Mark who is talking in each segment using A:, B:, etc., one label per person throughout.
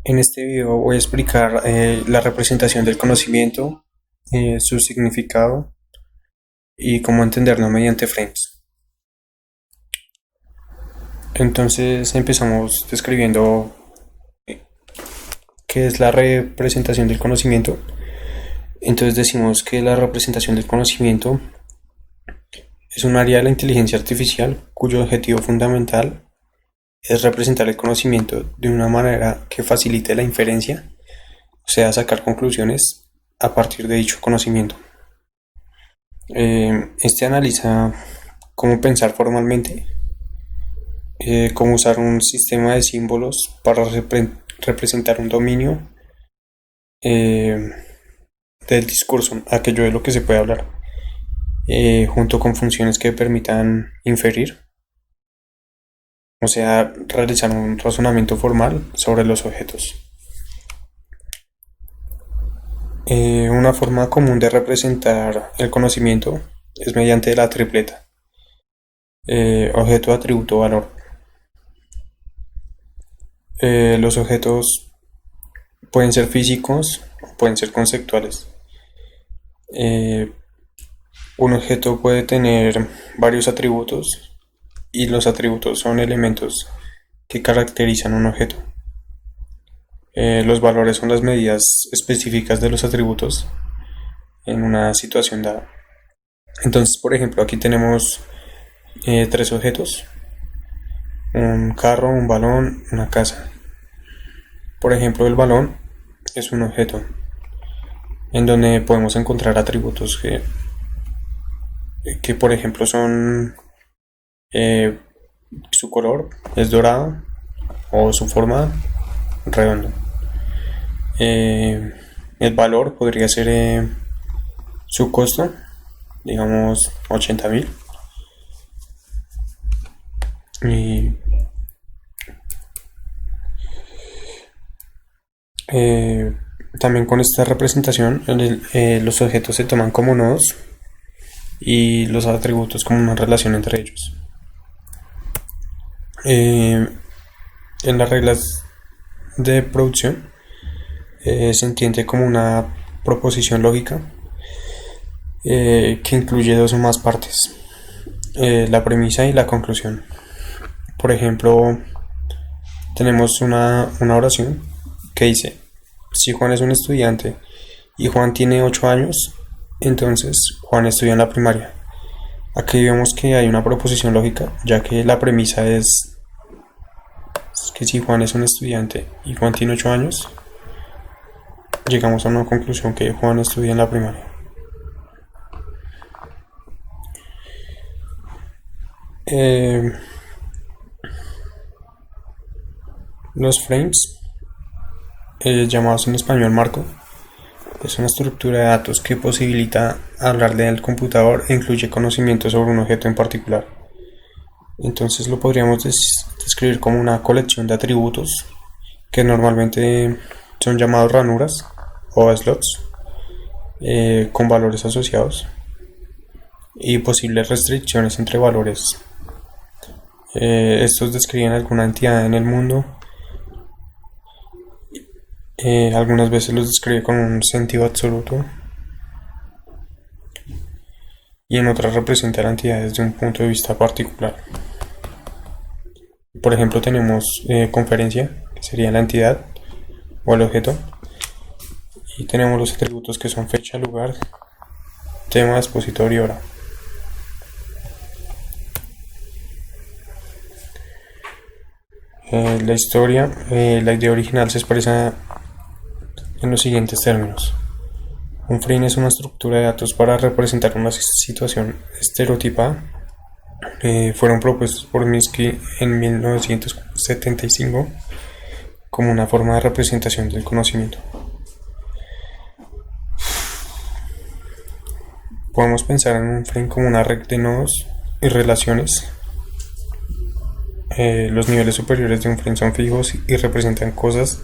A: En este video voy a explicar la representación del conocimiento, su significado y cómo entenderlo mediante frames. Entonces empezamos describiendo qué es la representación del conocimiento. Entonces decimos que la representación del conocimiento es un área de la inteligencia artificial cuyo objetivo fundamental es representar el conocimiento de una manera que facilite la inferencia, o sea, sacar conclusiones a partir de dicho conocimiento. Este analiza cómo pensar formalmente, cómo usar un sistema de símbolos para representar un dominio eh, del discurso, aquello de lo que se puede hablar, junto con funciones que permitan inferir, o sea, realizar un razonamiento formal sobre los objetos. Una forma común de representar el conocimiento es mediante la tripleta: objeto, atributo, valor. Los objetos pueden ser físicos o pueden ser conceptuales. Eh, un objeto puede tener varios atributos y los atributos son elementos que caracterizan un objeto. Los valores son las medidas específicas de los atributos en una situación dada. Entonces, por ejemplo, aquí tenemos tres objetos: un carro, un balón, una casa. Por ejemplo, el balón es un objeto en donde podemos encontrar atributos que por ejemplo, son eh, su color es dorado o su forma redondo. El valor podría ser su costo, digamos 80.000. Y también con esta representación los objetos se toman como nodos y los atributos como una relación entre ellos. En las reglas de producción se entiende como una proposición lógica que incluye dos o más partes: la premisa y la conclusión. Por ejemplo, tenemos una oración que dice: si Juan es un estudiante y Juan tiene 8 años, entonces Juan estudia en la primaria. Aquí vemos que hay una proposición lógica, ya que la premisa es que si Juan es un estudiante y Juan tiene 8 años, llegamos a una conclusión que Juan estudia en la primaria. Los frames, llamados en español marco, es una estructura de datos que posibilita hablarle al computador e incluye conocimiento sobre un objeto en particular. Entonces lo podríamos describir como una colección de atributos que normalmente son llamados ranuras o slots, con valores asociados y posibles restricciones entre valores. Estos describen alguna entidad en el mundo. Algunas veces los describe con un sentido absoluto y en otras representa la entidad desde un punto de vista particular. Por ejemplo, tenemos conferencia, que sería la entidad o el objeto, y tenemos los atributos que son fecha, lugar, tema, expositor y hora. La historia, la idea original se expresa en los siguientes términos: un frame es una estructura de datos para representar una situación estereotipada. Fueron propuestos por Minsky en 1975 como una forma de representación del conocimiento. Podemos pensar en un frame como una red de nodos y relaciones. Los niveles superiores de un frame son fijos y representan cosas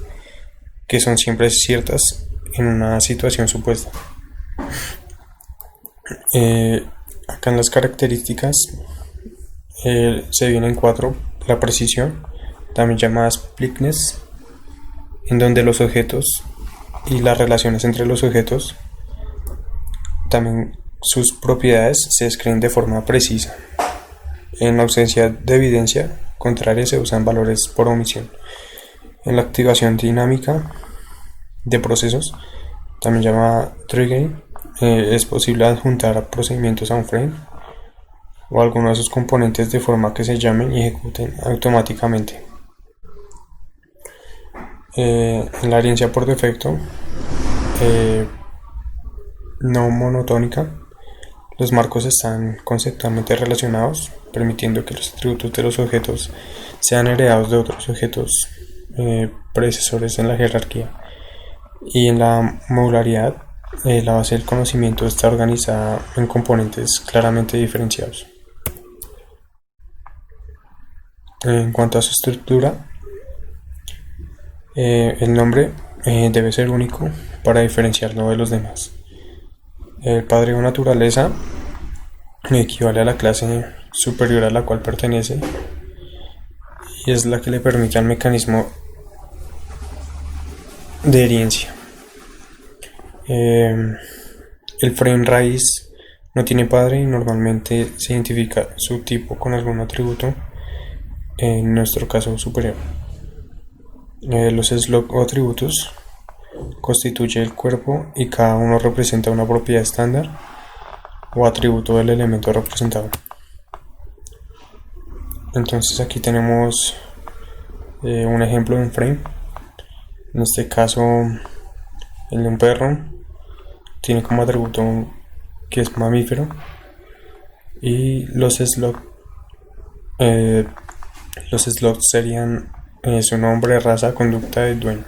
A: que son siempre ciertas en una situación supuesta. Acá en las características se vienen cuatro: la precisión, también llamada splicness, en donde los objetos y las relaciones entre los objetos, también sus propiedades, se describen de forma precisa. En ausencia de evidencia contraria se usan valores por omisión. En la activación dinámica de procesos, también llamada triggering, es posible adjuntar procedimientos a un frame o alguno de sus componentes de forma que se llamen y ejecuten automáticamente. En la herencia por defecto no monotónica, los marcos están conceptualmente relacionados, permitiendo que los atributos de los objetos sean heredados de otros objetos predecesores en la jerarquía. Y en la modularidad, la base del conocimiento está organizada en componentes claramente diferenciados. En cuanto a su estructura, el nombre debe ser único para diferenciarlo de los demás. El padre o naturaleza equivale a la clase superior a la cual pertenece y es la que le permite al mecanismo de herencia. El frame raíz no tiene padre y normalmente se identifica su tipo con algún atributo, en nuestro caso superior. Los slot o atributos constituye el cuerpo y cada uno representa una propiedad estándar o atributo del elemento representado. Entonces aquí tenemos un ejemplo de un frame. En este caso, el de un perro tiene como atributo que es mamífero, y los slots serían su nombre, raza, conducta y dueño.